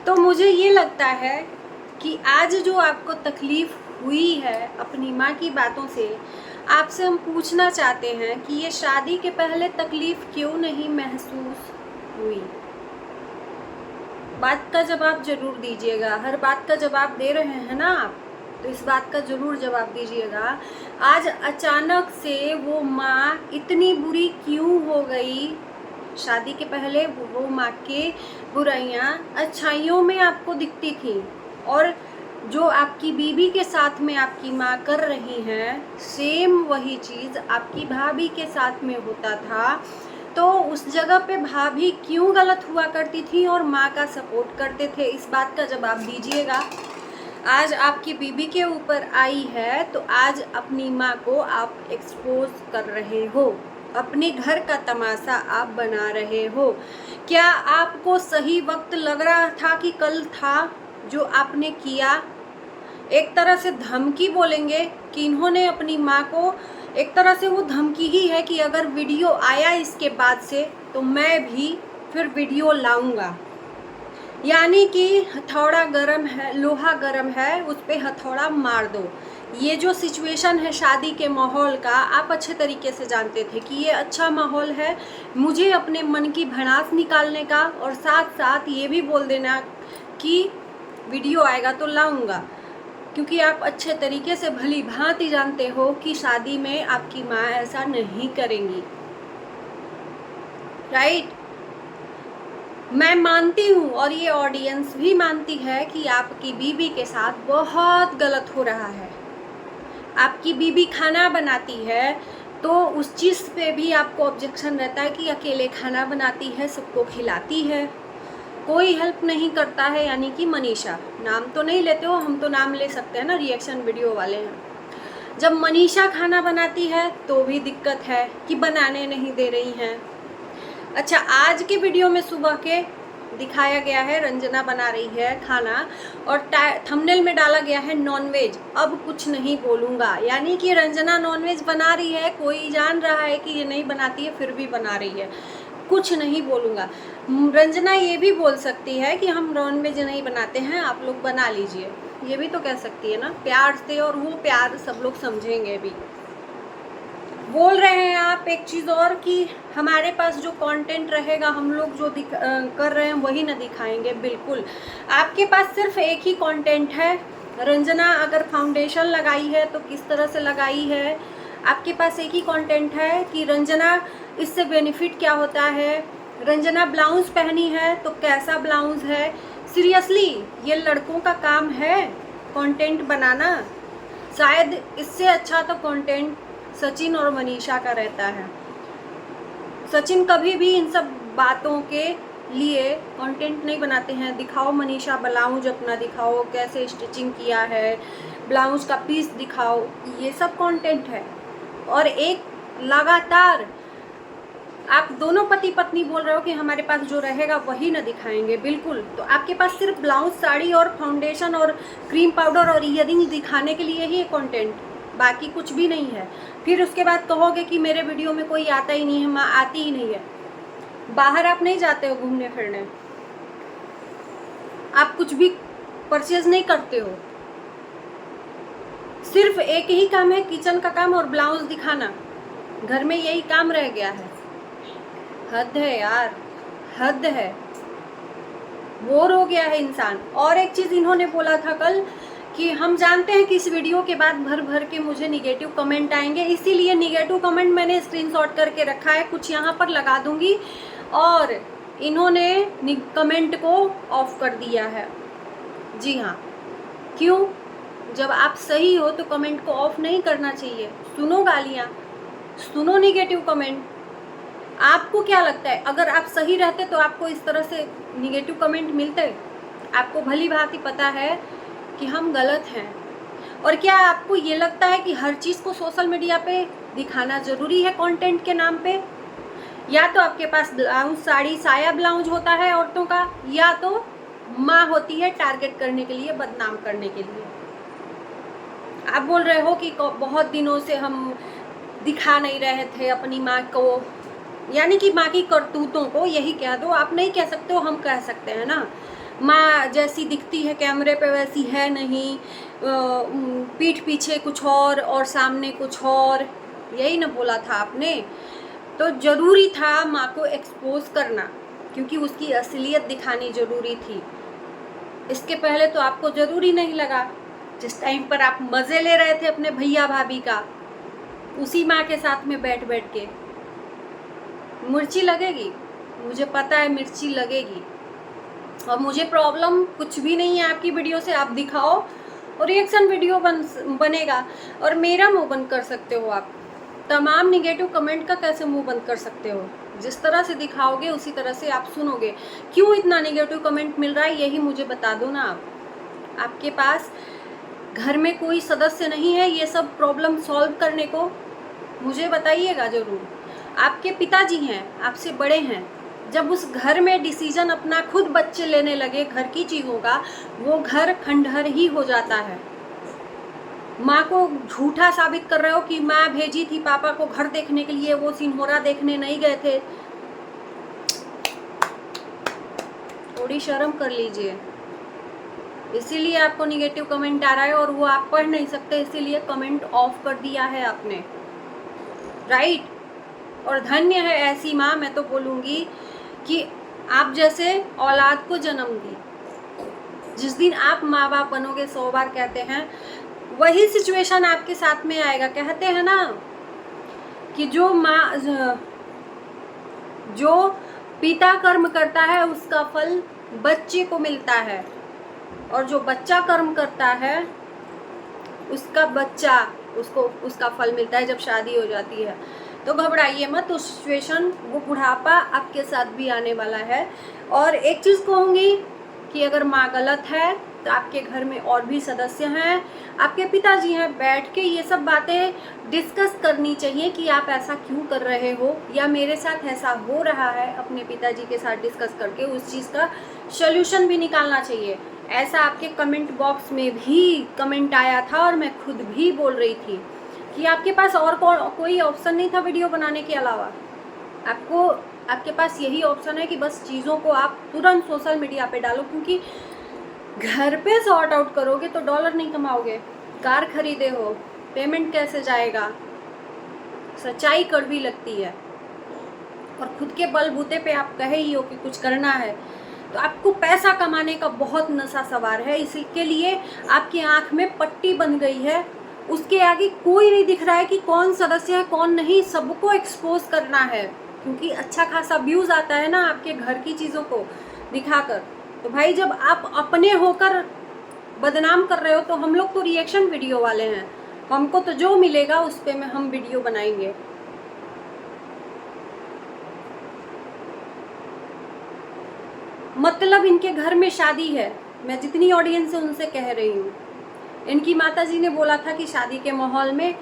तो मुझे ये लगता है कि आज जो आपको तकलीफ़ हुई है अपनी माँ की बातों से, आपसे हम पूछना चाहते हैं कि ये शादी के पहले तकलीफ़ क्यों नहीं महसूस हुई? बात का जवाब ज़रूर दीजिएगा। हर बात का जवाब दे रहे हैं ना आप, तो इस बात का ज़रूर जवाब दीजिएगा। आज अचानक से वो माँ इतनी बुरी क्यों हो गई? शादी के पहले वो माँ के बुराइयाँ अच्छाइयों में आपको दिखती थी, और जो आपकी बीवी के साथ में आपकी माँ कर रही हैं, सेम वही चीज़ आपकी भाभी के साथ में होता था। तो उस जगह पे भाभी क्यों गलत हुआ करती थी और माँ का सपोर्ट करते थे? इस बात का जवाब दीजिएगा। आज आपकी बीवी के ऊपर आई है, तो आज अपनी माँ को आप एक्सपोज कर रहे हो, अपने घर का तमाशा आप बना रहे हो। क्या आपको सही वक्त लग रहा था कि कल था जो आपने किया? एक तरह से धमकी बोलेंगे कि इन्होंने अपनी माँ को, एक तरह से वो धमकी ही है कि अगर वीडियो आया इसके बाद से तो मैं भी फिर वीडियो लाऊंगा। यानी कि हथौड़ा गरम है, लोहा गरम है, उस पर हथौड़ा मार दो। ये जो सिचुएशन है शादी के माहौल का, आप अच्छे तरीके से जानते थे कि ये अच्छा माहौल है मुझे अपने मन की भड़ास निकालने का, और साथ साथ ये भी बोल देना कि वीडियो आएगा तो लाऊंगा, क्योंकि आप अच्छे तरीके से भली भांति जानते हो कि शादी में आपकी माँ ऐसा नहीं करेंगी, राइट? मैं मानती हूँ और ये ऑडियंस भी मानती है कि आपकी बीवी के साथ बहुत गलत हो रहा है। आपकी बीवी खाना बनाती है तो उस चीज़ पे भी आपको ऑब्जेक्शन रहता है कि अकेले खाना बनाती है, सबको खिलाती है, कोई हेल्प नहीं करता है। यानी कि मनीषा, नाम तो नहीं लेते हो, हम तो नाम ले सकते हैं ना, रिएक्शन वीडियो वाले हैं। जब मनीषा खाना बनाती है तो भी दिक्कत है कि बनाने नहीं दे रही हैं। अच्छा, आज के वीडियो में सुबह के दिखाया गया है रंजना बना रही है खाना, और थंबनेल में डाला गया है नॉनवेज। अब कुछ नहीं बोलूँगा, यानी कि रंजना नॉनवेज बना रही है, कोई जान रहा है कि ये नहीं बनाती है फिर भी बना रही है, कुछ नहीं बोलूँगा। रंजना ये भी बोल सकती है कि हम नॉनवेज नहीं बनाते हैं, आप लोग बना लीजिए, ये भी तो कह सकती है ना प्यार से, और वो प्यार सब लोग समझेंगे भी। बोल रहे हैं आप एक चीज़ और कि हमारे पास जो कंटेंट रहेगा हम लोग जो कर रहे हैं वही ना दिखाएंगे। बिल्कुल, आपके पास सिर्फ एक ही कंटेंट है। रंजना अगर फाउंडेशन लगाई है तो किस तरह से लगाई है, आपके पास एक ही कंटेंट है कि रंजना इससे बेनिफिट क्या होता है, रंजना ब्लाउज पहनी है तो कैसा ब्लाउज है। सीरियसली ये लड़कों का काम है कंटेंट बनाना? शायद इससे अच्छा तो कंटेंट सचिन और मनीषा का रहता है। सचिन कभी भी इन सब बातों के लिए कंटेंट नहीं बनाते हैं। दिखाओ मनीषा ब्लाउज अपना दिखाओ, कैसे स्टिचिंग किया है, ब्लाउज का पीस दिखाओ, ये सब कंटेंट है। और एक लगातार आप दोनों पति पत्नी बोल रहे हो कि हमारे पास जो रहेगा वही ना दिखाएंगे। बिल्कुल, तो आपके पास सिर्फ ब्लाउज, साड़ी और फाउंडेशन और क्रीम पाउडर और ईयरिंग दिखाने के लिए ही कंटेंट, बाकी कुछ भी नहीं है। फिर उसके बाद कहोगे कि मेरे वीडियो में कोई आता ही नहीं है, माँ आती ही नहीं है। बाहर आप नहीं जाते हो घूमने फिरने, आप कुछ भी परचेज नहीं करते हो, सिर्फ एक ही काम है किचन का काम और ब्लाउज दिखाना, घर में यही काम रह गया है। हद है यार, हद है, बोर हो गया है इंसान। और एक चीज़ इन्होंने बोला था कल कि हम जानते हैं कि इस वीडियो के बाद भर भर के मुझे निगेटिव कमेंट आएंगे, इसीलिए निगेटिव कमेंट मैंने स्क्रीनशॉट करके रखा है, कुछ यहाँ पर लगा दूंगी। और इन्होंने कमेंट को ऑफ कर दिया है। जी हाँ, क्यों? जब आप सही हो तो कमेंट को ऑफ नहीं करना चाहिए। सुनो गालियाँ, सुनो निगेटिव कमेंट। आपको क्या लगता है अगर आप सही रहते तो आपको इस तरह से निगेटिव कमेंट मिलते? आपको भली भांति पता है कि हम गलत हैं। और क्या आपको ये लगता है कि हर चीज़ को सोशल मीडिया पे दिखाना ज़रूरी है कंटेंट के नाम पे? या तो आपके पास ब्लाउज, साड़ी, साया ब्लाउज होता है औरतों का, या तो माँ होती है टारगेट करने के लिए, बदनाम करने के लिए। आप बोल रहे हो कि बहुत दिनों से हम दिखा नहीं रहे थे अपनी माँ को, यानी कि माँ की करतूतों को, यही कह दो। आप नहीं कह सकते हो, हम कह सकते हैं ना। माँ जैसी दिखती है कैमरे पे वैसी है नहीं, पीठ पीछे कुछ और सामने कुछ और, यही ना बोला था आपने। तो ज़रूरी था माँ को एक्सपोज करना, क्योंकि उसकी असलियत दिखानी ज़रूरी थी। इसके पहले तो आपको ज़रूरी नहीं लगा। जिस टाइम पर आप मज़े ले रहे थे अपने भैया भाभी का, उसी माँ के साथ में बैठ बैठ के, मिर्ची लगेगी, मुझे पता है मिर्ची लगेगी। और मुझे प्रॉब्लम कुछ भी नहीं है आपकी वीडियो से, आप दिखाओ और रिएक्शन वीडियो बनेगा और मेरा मुंह बंद कर सकते हो आप। तमाम निगेटिव कमेंट का कैसे मुंह बंद कर सकते हो? जिस तरह से दिखाओगे उसी तरह से आप सुनोगे। क्यों इतना निगेटिव कमेंट मिल रहा है, यही मुझे बता दो ना आप। आपके पास घर में कोई सदस्य नहीं है ये सब प्रॉब्लम सॉल्व करने को? मुझे बताइएगा ज़रूर। आपके पिताजी हैं, आपसे बड़े हैं, जब उस घर में डिसीजन अपना खुद बच्चे लेने लगे घर की चीज़ों का, वो घर खंडहर ही हो जाता है। माँ को झूठा साबित कर रहे हो कि माँ भेजी थी पापा को घर देखने के लिए, वो सिन्होरा देखने नहीं गए थे। थोड़ी शर्म कर लीजिए। इसीलिए आपको निगेटिव कमेंट आ रहा है और वो आप पढ़ नहीं सकते, इसीलिए कमेंट ऑफ कर दिया है आपने, राइट। और धन्य है ऐसी माँ, मैं तो बोलूँगी कि आप जैसे औलाद को जन्म दी। जिस दिन आप माँ बाप बनोगे, 100 बार कहते हैं, वही सिचुएशन आपके साथ में आएगा। कहते हैं ना कि जो पिता कर्म करता है उसका फल बच्चे को मिलता है, और जो बच्चा कर्म करता है उसका फल मिलता है जब शादी हो जाती है। तो घबराइए मत, उस सिचुएशन, वो बुढ़ापा आपके साथ भी आने वाला है। और एक चीज़ कहूँगी कि अगर माँ गलत है तो आपके घर में और भी सदस्य हैं, आपके पिताजी हैं, बैठ के ये सब बातें डिस्कस करनी चाहिए कि आप ऐसा क्यों कर रहे हो, या मेरे साथ ऐसा हो रहा है। अपने पिताजी के साथ डिस्कस करके उस चीज़ का सॉल्यूशन भी निकालना चाहिए। ऐसा आपके कमेंट बॉक्स में भी कमेंट आया था और मैं खुद भी बोल रही थी कि आपके पास और कोई ऑप्शन नहीं था वीडियो बनाने के अलावा। आपके पास यही ऑप्शन है कि बस चीज़ों को आप तुरंत सोशल मीडिया पे डालो, क्योंकि घर पे सॉर्ट आउट करोगे तो डॉलर नहीं कमाओगे। कार खरीदे हो, पेमेंट कैसे जाएगा? सच्चाई कड़वी लगती है। और खुद के बलबूते पे आप कहे ही हो कि कुछ करना है, तो आपको पैसा कमाने का बहुत नशा सवार है, इसके लिए आपकी आंख में पट्टी बन गई है। उसके आगे कोई नहीं दिख रहा है कि कौन सदस्य है कौन नहीं, सबको एक्सपोज करना है, क्योंकि अच्छा खासा व्यूज़ आता है ना आपके घर की चीज़ों को दिखाकर। तो भाई जब आप अपने होकर बदनाम कर रहे हो, तो हम लोग तो रिएक्शन वीडियो वाले हैं, हमको तो जो मिलेगा उस पे में हम वीडियो बनाएंगे। मतलब इनके घर में शादी है, मैं जितनी ऑडियंस है उनसे कह रही हूँ। इनकी माताजी ने बोला था कि शादी के माहौल में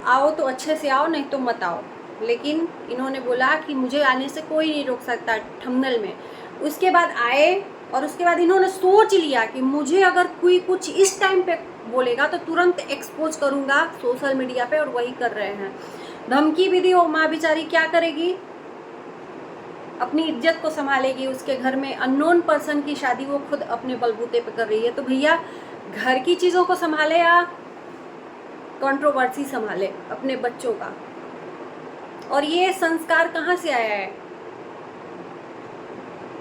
आओ तो अच्छे से आओ, नहीं तो मत आओ, लेकिन इन्होंने बोला कि मुझे आने से कोई नहीं रोक सकता थंबनेल में। उसके बाद आए और उसके बाद इन्होंने सोच लिया कि मुझे अगर कोई कुछ इस टाइम पे बोलेगा तो तुरंत एक्सपोज करूँगा सोशल मीडिया पे, और वही कर रहे हैं। धमकी भी दी, वो माँ बेचारी क्या करेगी, अपनी इज्जत को संभालेगी। उसके घर में अननोन पर्सन की शादी वो खुद अपने बलबूते पे कर रही है। तो भैया घर की चीज़ों को संभाले या कंट्रोवर्सी संभाले अपने बच्चों का। और ये संस्कार कहाँ से आया है?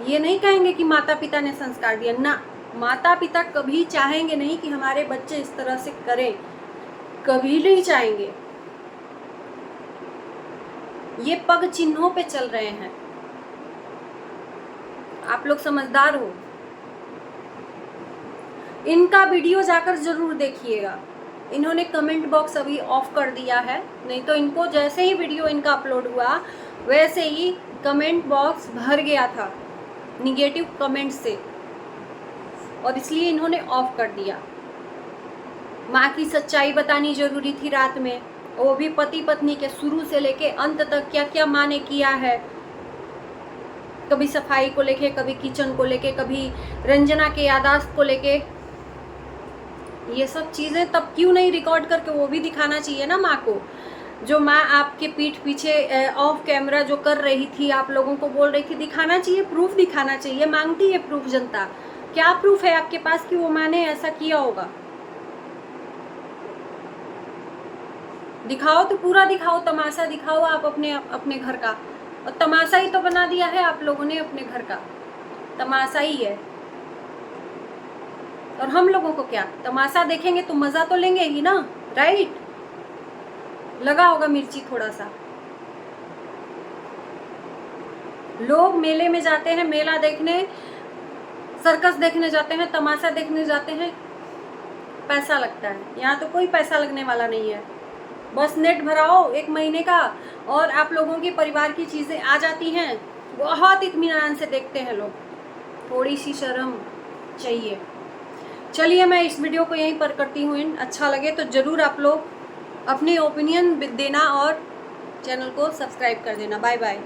ये नहीं कहेंगे कि माता पिता ने संस्कार दिया ना, माता पिता कभी चाहेंगे नहीं कि हमारे बच्चे इस तरह से करें, कभी नहीं चाहेंगे। ये पग चिन्हों पे चल रहे हैं। आप लोग समझदार हो। इनका वीडियो जाकर जरूर देखिएगा। इन्होंने कमेंट बॉक्स अभी ऑफ कर दिया है, नहीं तो इनको जैसे ही वीडियो इनका अपलोड हुआ वैसे ही कमेंट बॉक्स भर गया था निगेटिव कमेंट से, और इसलिए इन्होंने ऑफ कर दिया। माँ की सच्चाई बतानी जरूरी थी रात में, वो भी पति पत्नी के शुरू से लेके अंत तक क्या क्या माँ ने किया है। कभी सफाई को लेके, कभी किचन को लेके, कभी रंजना के यादाश्त को लेके। ये सब चीज़ें तब क्यों नहीं रिकॉर्ड करके वो भी दिखाना चाहिए ना माँ को। जो माँ आपके पीठ पीछे ऑफ कैमरा जो कर रही थी, आप लोगों को बोल रही थी, दिखाना चाहिए, प्रूफ दिखाना चाहिए। मांगती है प्रूफ जनता, क्या प्रूफ है आपके पास कि वो माँ ने ऐसा किया होगा? दिखाओ तो, पूरा दिखाओ, तमाशा दिखाओ आप अपने घर का। और तमाशा ही तो बना दिया है आप लोगों ने अपने घर का, तमाशा ही है। और हम लोगों को क्या, तमाशा देखेंगे तो मजा तो लेंगे ही ना, राइट? लगा होगा मिर्ची थोड़ा सा। लोग मेले में जाते हैं, मेला देखने, सर्कस देखने जाते हैं, तमाशा देखने जाते हैं, पैसा लगता है। यहाँ तो कोई पैसा लगने वाला नहीं है। बस नेट भराओ 1 महीने का और आप लोगों की परिवार की चीज़ें आ जाती हैं। बहुत इत्मीनान से देखते हैं लोग, थोड़ी सी शर्म चाहिए। चलिए, मैं इस वीडियो को यहीं पर करती हूँ। अच्छा लगे तो ज़रूर आप लोग अपनी ओपिनियन देना और चैनल को सब्सक्राइब कर देना। Bye bye.